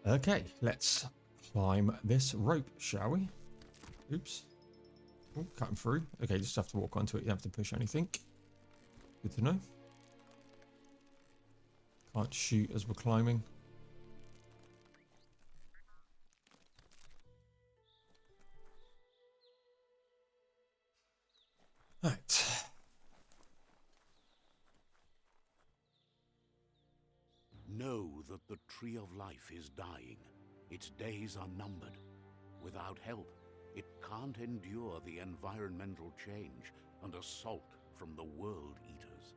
Okay, let's climb this rope, shall we? Oops. Oh, cutting through. Okay, just have to walk onto it. You don't have to push anything. Good to know. Can't shoot as we're climbing. Right. Know that the tree of life is dying. Its days are numbered. Without help, it can't endure the environmental change and assault from the world eaters.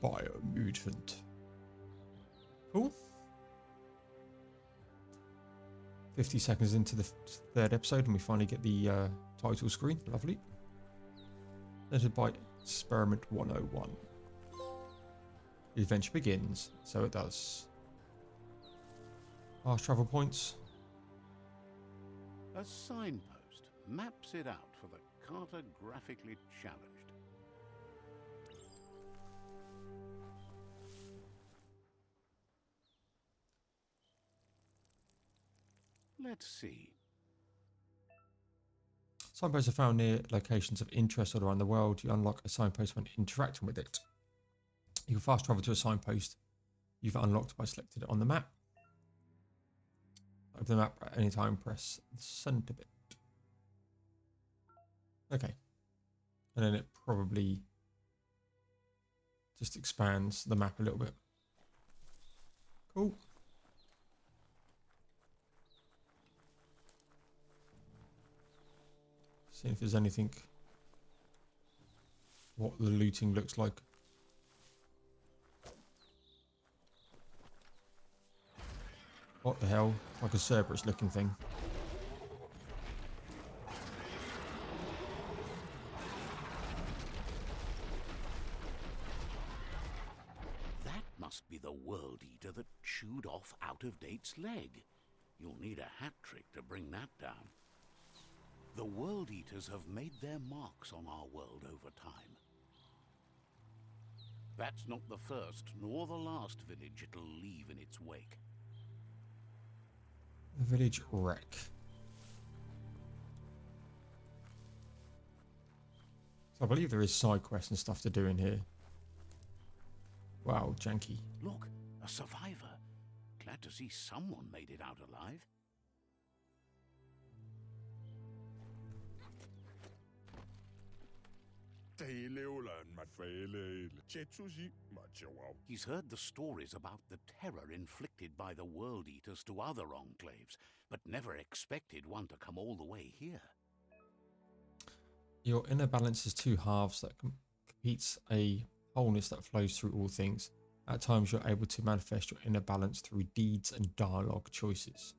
Biomutant. Cool. 50 seconds into the third episode and we finally get the title screen. Lovely. Entered by Experiment 101. The adventure begins. So it does. Fast travel points. A signpost maps it out for the cartographically challenged. Let's see. Signposts are found near locations of interest all around the world. You unlock a signpost when interacting with it. You can fast travel to a signpost you've unlocked by selecting it on the map. Open the map at any time, press the center bit. Okay. And then it probably just expands the map a little bit. Cool. See if there's anything. What the looting looks like. What the hell? It's like a Cerberus looking thing. That must be the world eater that chewed off Out-of-Date's leg. You'll need a hat trick to bring that down. The world eaters have made their marks on our world over time. That's not the first nor the last village it'll leave in its wake. The village wreck. So I believe there is side quests and stuff to do in here. Wow, janky. Look, a survivor. Glad to see someone made it out alive. He's heard the stories about the terror inflicted by the world eaters to other enclaves, but never expected one to come all the way here. Your inner balance is two halves that competes a wholeness that flows through all things. At times you're able to manifest your inner balance through deeds and dialogue choices.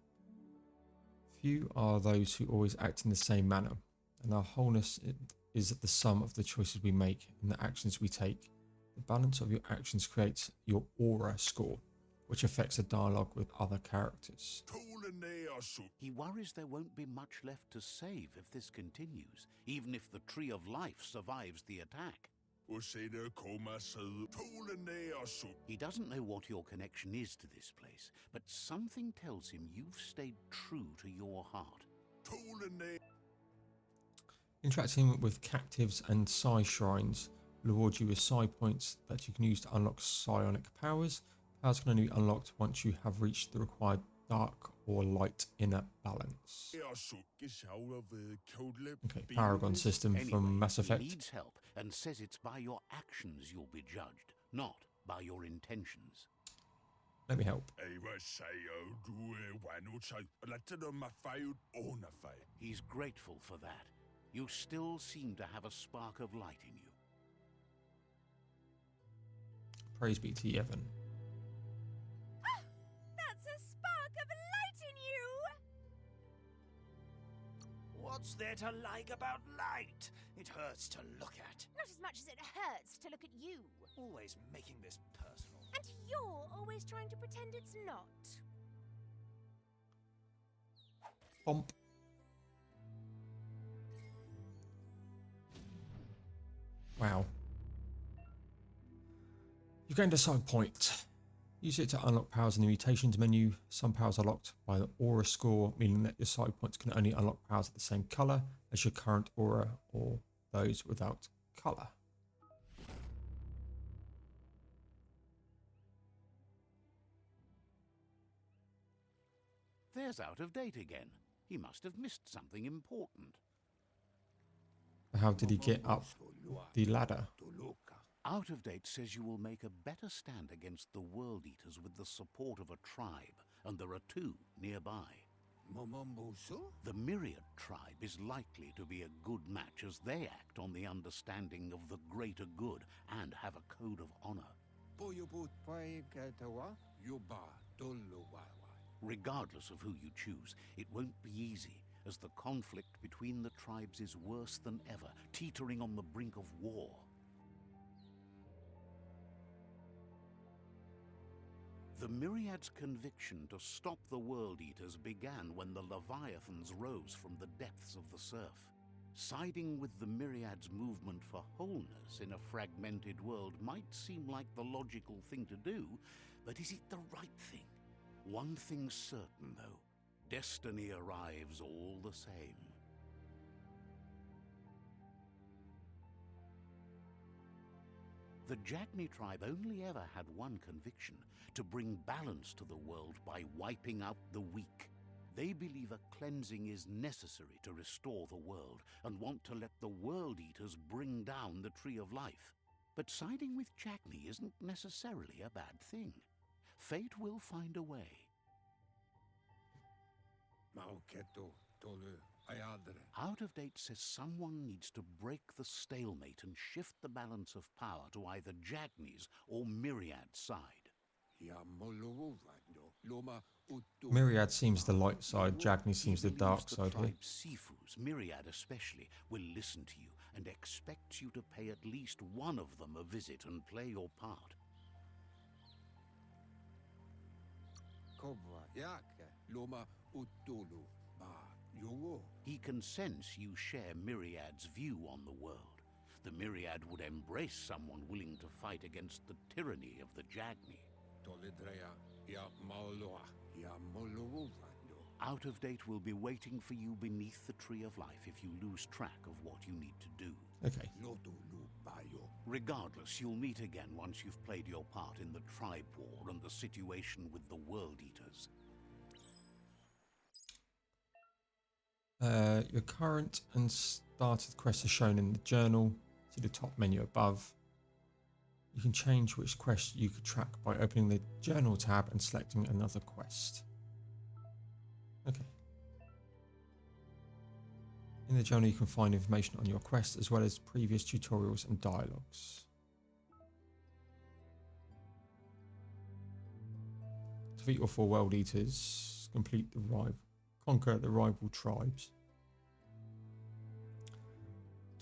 Few are those who always act in the same manner, and our wholeness is the sum of the choices we make and the actions we take. The balance of your actions creates your aura score, which affects the dialogue with other characters. He worries there won't be much left to save if this continues, even if the Tree of Life survives the attack. He doesn't know what your connection is to this place, but something tells him you've stayed true to your heart. Interacting with captives and psi shrines will reward you with psi points that you can use to unlock psionic powers. Powers can only be unlocked once you have reached the required dark or light inner balance. Okay, Paragon system from Mass Effect. He needs help and says it's by your actions you'll be judged, not by your intentions. Let me help. He's grateful for that. You still seem to have a spark of light in you. Praise be to Yevon. That's a spark of light in you! What's there to like about light? It hurts to look at. Not as much as it hurts to look at you. Always making this personal. And you're always trying to pretend it's not. Bump. Wow. You're going to side point. Use it to unlock powers in the mutations menu. Some powers are locked by the aura score, meaning that your side points can only unlock powers of the same colour as your current aura or those without colour. There's out of date again. He must have missed something important. How did he get up the ladder? Out of date says you will make a better stand against the World Eaters with the support of a tribe, and there are two nearby. The Myriad tribe is likely to be a good match as they act on the understanding of the greater good and have a code of honor. Regardless of who you choose, it won't be easy, as the conflict between the tribes is worse than ever, teetering on the brink of war. The Myriad's conviction to stop the World Eaters began when the Leviathans rose from the depths of the surf. Siding with the Myriad's movement for wholeness in a fragmented world might seem like the logical thing to do, but is it the right thing? One thing's certain, though. Destiny arrives all the same. The Jagni tribe only ever had one conviction: to bring balance to the world by wiping out the weak. They believe a cleansing is necessary to restore the world, and want to let the World Eaters bring down the Tree of Life. But siding with Jagni isn't necessarily a bad thing. Fate will find a way. Out of date says someone needs to break the stalemate and shift the balance of power to either Jagni's or Myriad's side. Myriad seems the light side, Jagni seems the dark side here. Sifus, Myriad especially, will listen to you and expects you to pay at least one of them a visit and play your part. He can sense you share Myriad's view on the world. The Myriad would embrace someone willing to fight against the tyranny of the Jagni. Out of date will be waiting for you beneath the Tree of Life if you lose track of what you need to do. Okay. Regardless, you'll meet again once you've played your part in the tribe war and the situation with the World Eaters. Your current and started quests are shown in the journal. See the top menu above. You can change which quest you could track by opening the journal tab and selecting another quest. Okay. In the journal you can find information on your quest as well as previous tutorials and dialogues. Defeat your 4 World Eaters. Complete the conquer the rival tribes.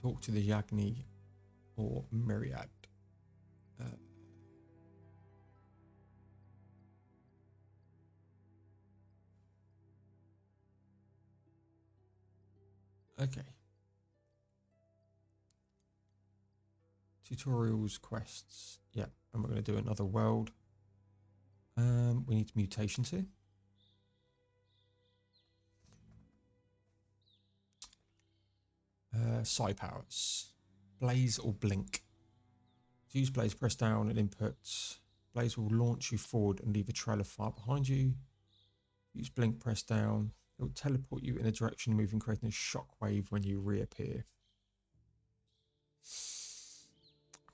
Talk to the Jagni or Myriad. Okay. Tutorials, quests. Yeah, and we're going to do another world. We need mutations here. Side powers. Blaze or blink. To use blaze, press down and input. Blaze will launch you forward and leave a trail of fire behind you. Use blink, press down. It will teleport you in a direction moving, creating a shockwave when you reappear.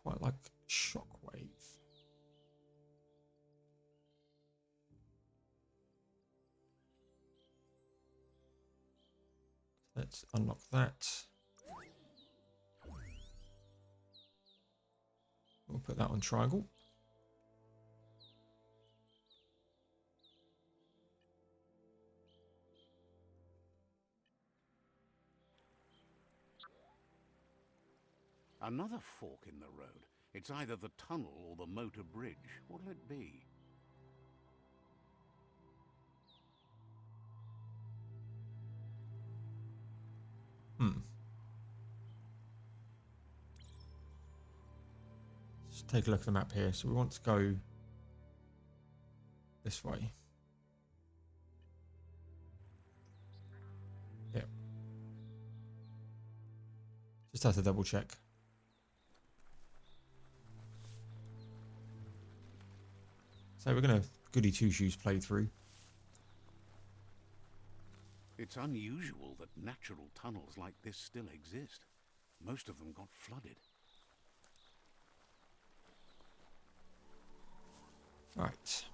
Quite like shockwave. Let's unlock that. We'll put that on triangle. Another fork in the road. It's either the tunnel or the motor bridge. What'll it be? Let's take a look at the map here. So we want to go This way. Yep. Just have to double check. So we're going to goody two-shoes playthrough. It's unusual that natural tunnels like this still exist. Most of them got flooded. Right.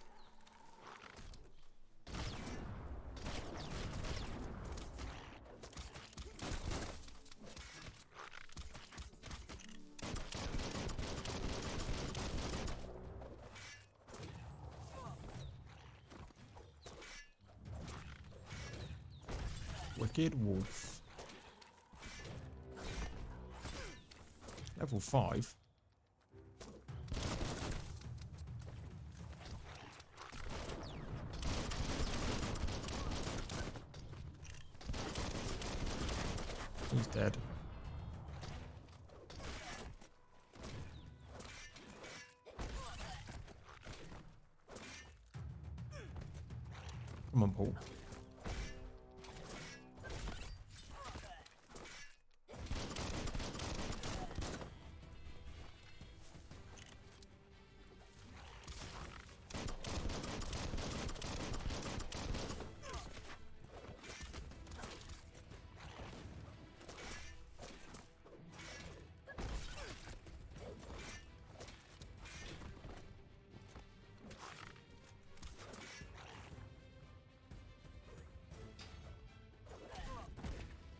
Wicked Wolf. Level 5. He's dead. Come on, Paul.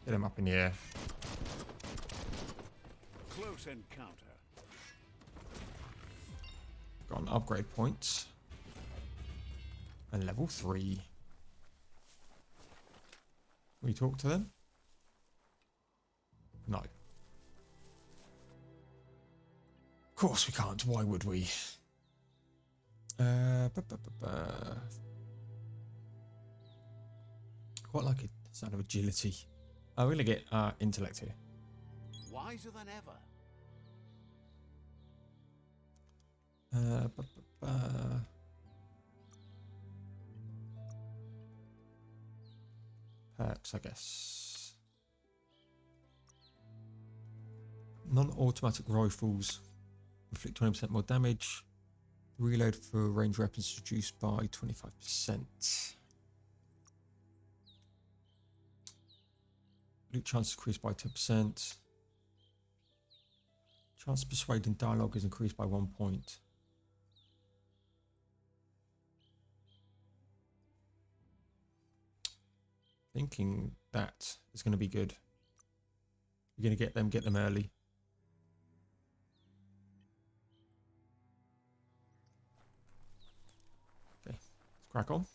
Get him up in the air. Close encounter. Got an upgrade point. And level 3. We talk to them? No. Of course we can't. Why would we? Quite like a sound of agility. Oh, we're going to get intellect here. Wiser than ever. Perks, I guess. Non-automatic rifles inflict 20% more damage. Reload for range weapons reduced by 25%. Loot chance increased by 10%. Chance to persuade in dialogue is increased by 1 point. Thinking that is going to be good. You're going to get them early. Okay, let's crack on.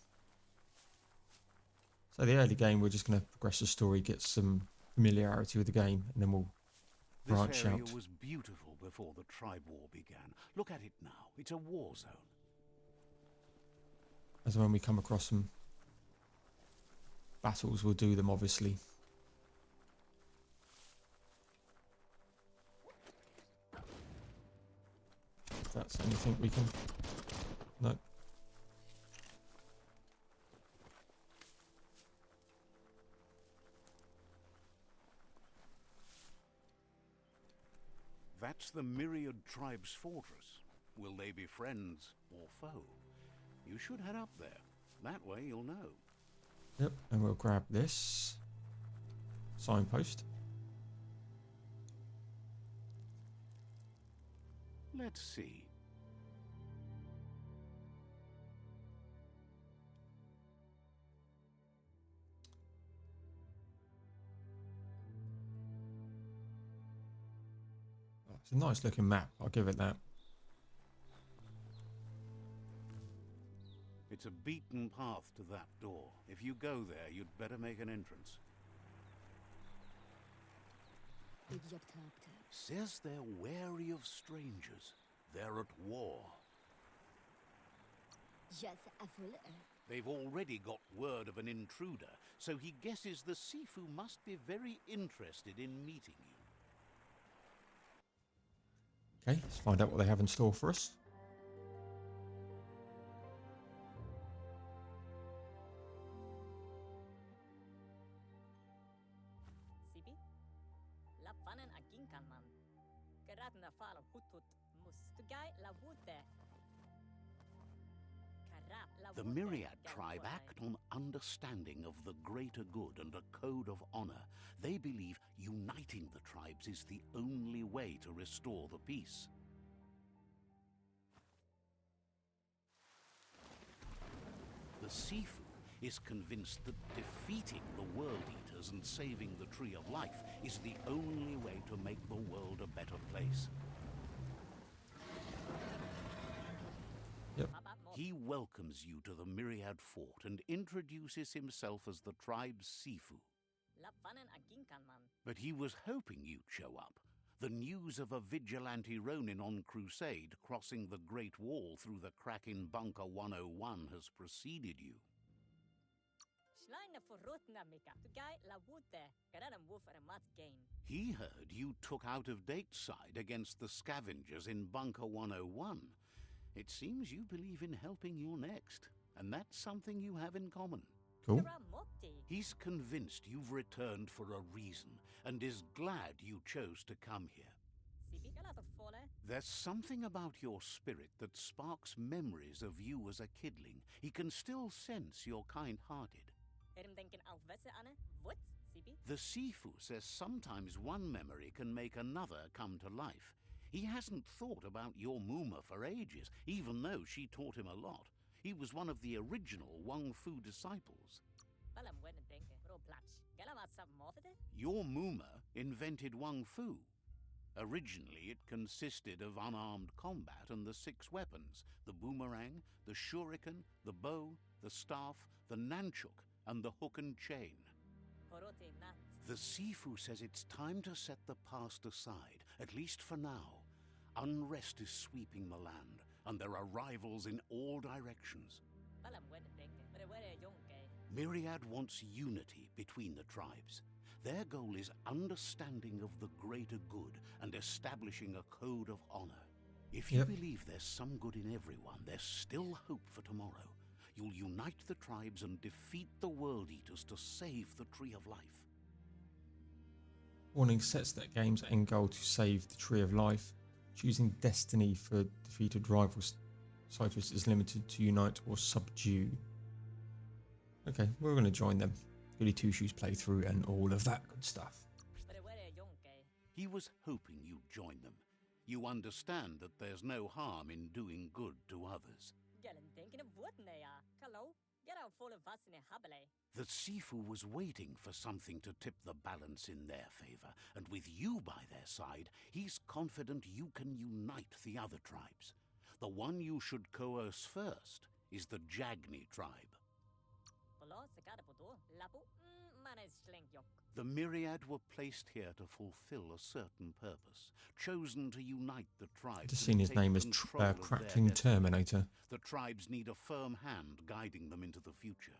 So the early game, we're just going to progress the story, get some familiarity with the game, and then we'll branch This area out. was beautiful before the tribe war began. Look at it now. It's a war zone. As when we come across some battles, we'll do them, obviously. If that's anything we can... No. That's the myriad tribe's fortress. Will they be friends or foe? You should head up there. That way you'll know. Yep, and we'll grab this signpost. Let's see. Oh, it's a nice looking map, I'll give it that. It's a beaten path to that door. If you go there, you'd better make an entrance. Says they're wary of strangers. They're at war. They've already got word of an intruder, so he guesses the Sifu must be very interested in meeting you. Okay, let's find out what they have in store for us. The Myriad tribe act on understanding of the greater good and a code of honor. They believe uniting the tribes is the only way to restore the peace. The Sifu is convinced that defeating the World Eaters and saving the Tree of Life is the only way to make the world a better place. Yep. He welcomes you to the Myriad Fort and introduces himself as the tribe's Sifu. But he was hoping you'd show up. The news of a vigilante Ronin on crusade crossing the Great Wall through the crack in Bunker 101 has preceded you. He heard you took out-of-date side against the Scavengers in Bunker 101. It seems you believe in helping your next, and that's something you have in common. Cool. He's convinced you've returned for a reason, and is glad you chose to come here. There's something about your spirit that sparks memories of you as a kidling. He can still sense you're kind-hearted. The Sifu says sometimes one memory can make another come to life. He hasn't thought about your Muma for ages, even though she taught him a lot. He was one of the original Wung-Fu disciples. Your Muma invented Wung-Fu. Originally, it consisted of unarmed combat and the 6 weapons: the boomerang, the shuriken, the bow, the staff, the nunchuk, and the hook and chain. The Sifu says it's time to set the past aside, at least for now. Unrest is sweeping the land, and there are rivals in all directions. Myriad wants unity between the tribes. Their goal is understanding of the greater good and establishing a code of honor. If you believe there's some good in everyone, there's still hope for tomorrow. You'll unite the tribes and defeat the World Eaters to save the Tree of Life. Warning sets that game's end goal to save the Tree of Life. Choosing destiny for defeated rivals ciphers is limited to unite or subdue. Okay, we're going to join them. Goody Two-Shoes playthrough and all of that good stuff. He was hoping you'd join them. You understand that there's no harm in doing good to others. The Sifu was waiting for something to tip the balance in their favor, and with you by their side, he's confident you can unite the other tribes. The one you should coerce first is the Jagni tribe. The Myriad were placed here to fulfill a certain purpose, chosen to unite the tribes. Just seen his name as Crackling Terminator. The tribes need a firm hand guiding them into the future.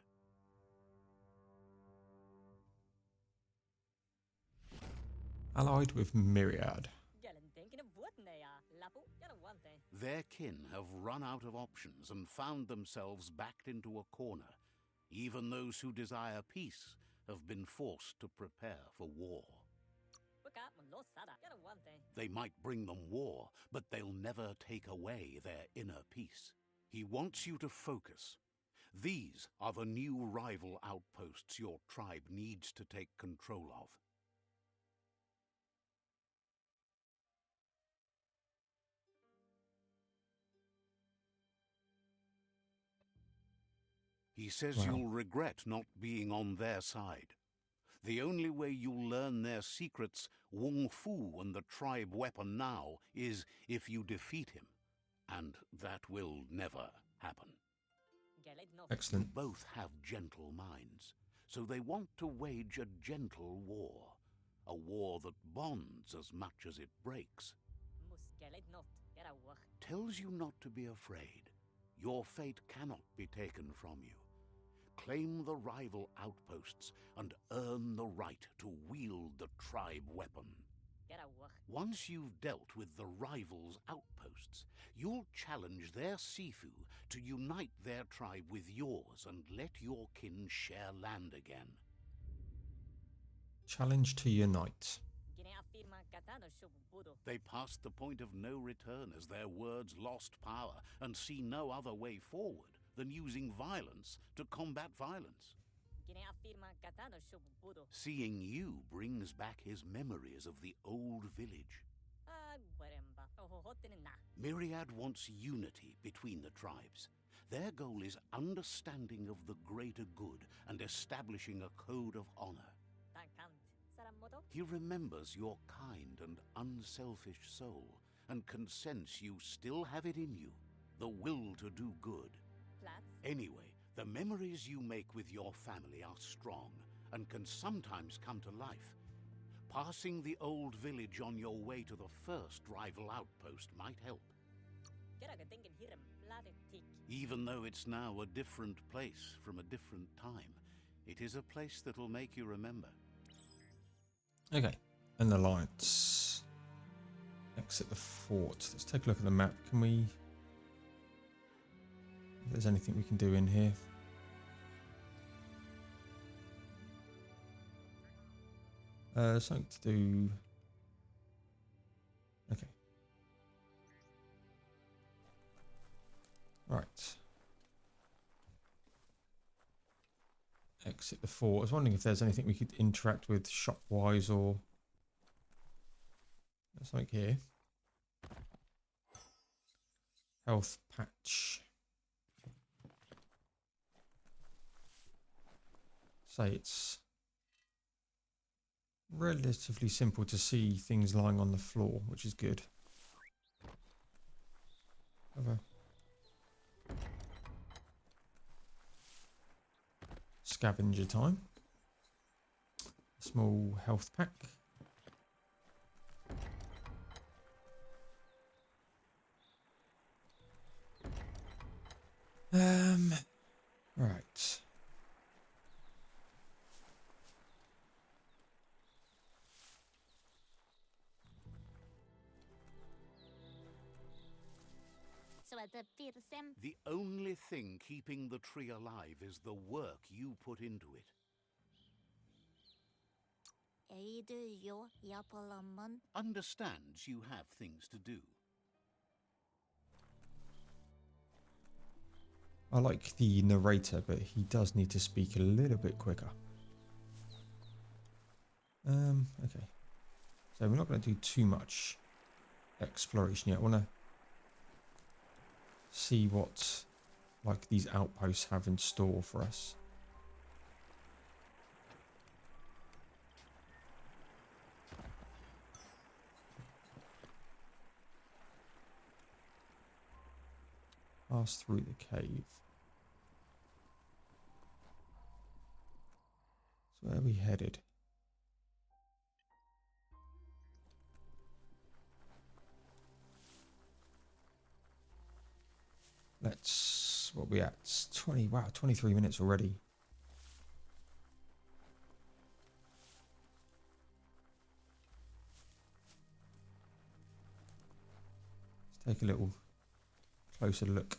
Allied with Myriad. Their kin have run out of options and found themselves backed into a corner. Even those who desire peace have been forced to prepare for war. They might bring them war, but they'll never take away their inner peace. He wants you to focus. These are the new rival outposts your tribe needs to take control of. He says you'll regret not being on their side. The only way you'll learn their secrets, Wung-Fu and the tribe weapon now, is if you defeat him. And that will never happen. Excellent. You both have gentle minds, so they want to wage a gentle war. A war that bonds as much as it breaks. Tells you not to be afraid. Your fate cannot be taken from you. Claim the rival outposts and earn the right to wield the tribe weapon. Once you've dealt with the rivals' outposts, you'll challenge their Sifu to unite their tribe with yours and let your kin share land again. Challenge to unite. They passed the point of no return as their words lost power and see no other way forward than using violence to combat violence. Seeing you brings back his memories of the old village. Myriad wants unity between the tribes. Their goal is understanding of the greater good and establishing a code of honor. He remembers your kind and unselfish soul and can sense you still have it in you, the will to do good. Anyway, the memories you make with your family are strong and can sometimes come to life. Passing the old village on your way to the first rival outpost might help. Even though it's now a different place from a different time, it is a place that'll make you remember. Okay, and the lights. Exit the fort. Let's take a look at the map. Can we... if there's anything we can do in here. Something to do... okay. Right. Exit the fort. I was wondering if there's anything we could interact with shop-wise or... there's something here. Health patch. Say it's relatively simple to see things lying on the floor, which is good. Have a scavenger time. Small health pack. Right. The only thing keeping the tree alive is the work you put into it. Understands you have things to do. I like the narrator, but he does need to speak a little bit quicker. Okay. So we're not going to do too much exploration yet. I want to see what like these outposts have in store for us. Pass through the cave. So where are we headed? Let's, what are we at? 20, wow, 23 minutes already. Let's take a little closer look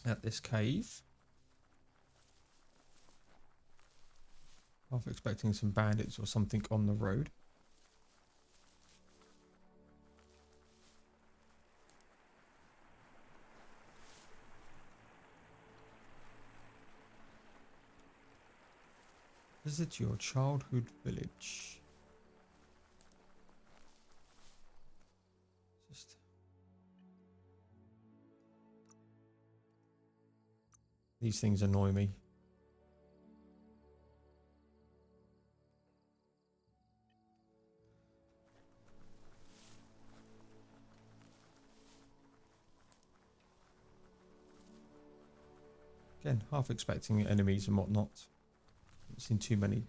at this cave. Half expecting some bandits or something on the road. Visit your childhood village. Just these things annoy me. Again, half expecting enemies and whatnot. Haven't seen too many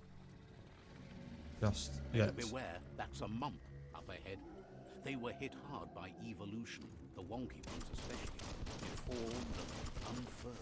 just yet. Beware, that's a Mump up ahead. They were hit hard by evolution, the Wonky ones especially, deformed and unfurred.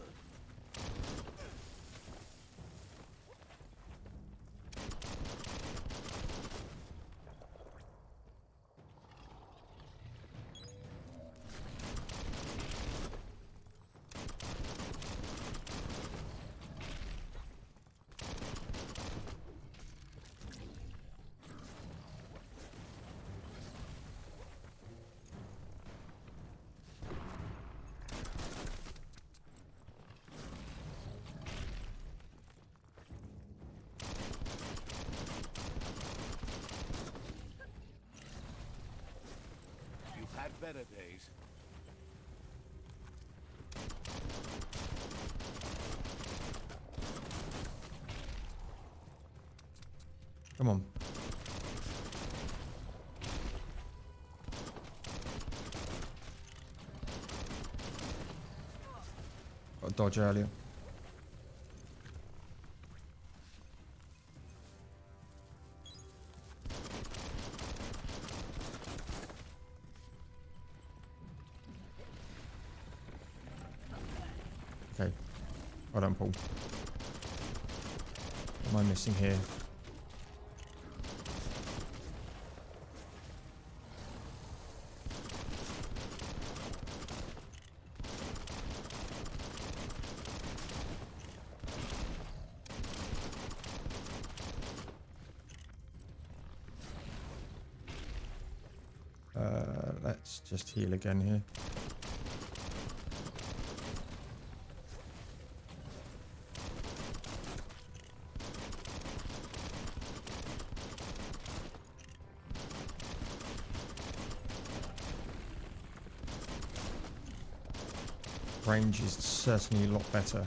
better days. Come on. Got a dodge earlier. Okay. Well done, Paul. What am I missing here? Let's just heal again here. Range is certainly a lot better.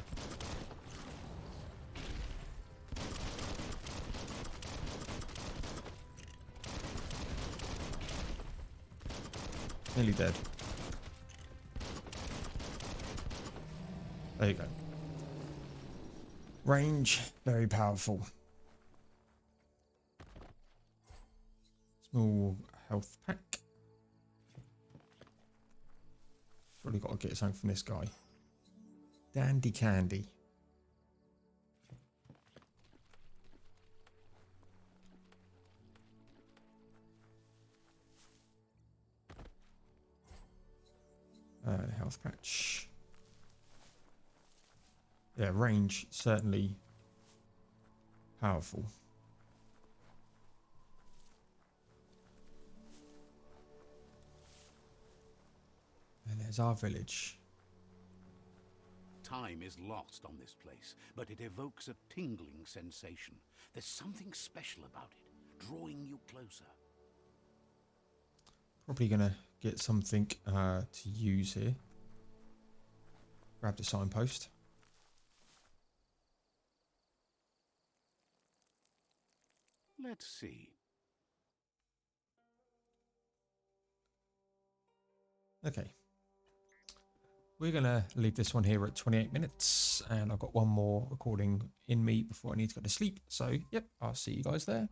Nearly dead. There you go. Range, very powerful. Small health pack. Surely got to get something from this guy. Dandy candy. Health patch. Yeah, range certainly powerful. And there's our village. Time is lost on this place, but it evokes a tingling sensation. There's something special about it, drawing you closer. Probably gonna get something to use here. Grab the signpost. Let's see. Okay. We're gonna leave this one here at 28 minutes, and I've got one more recording in me before I need to go to sleep. So, yep, I'll see you guys there.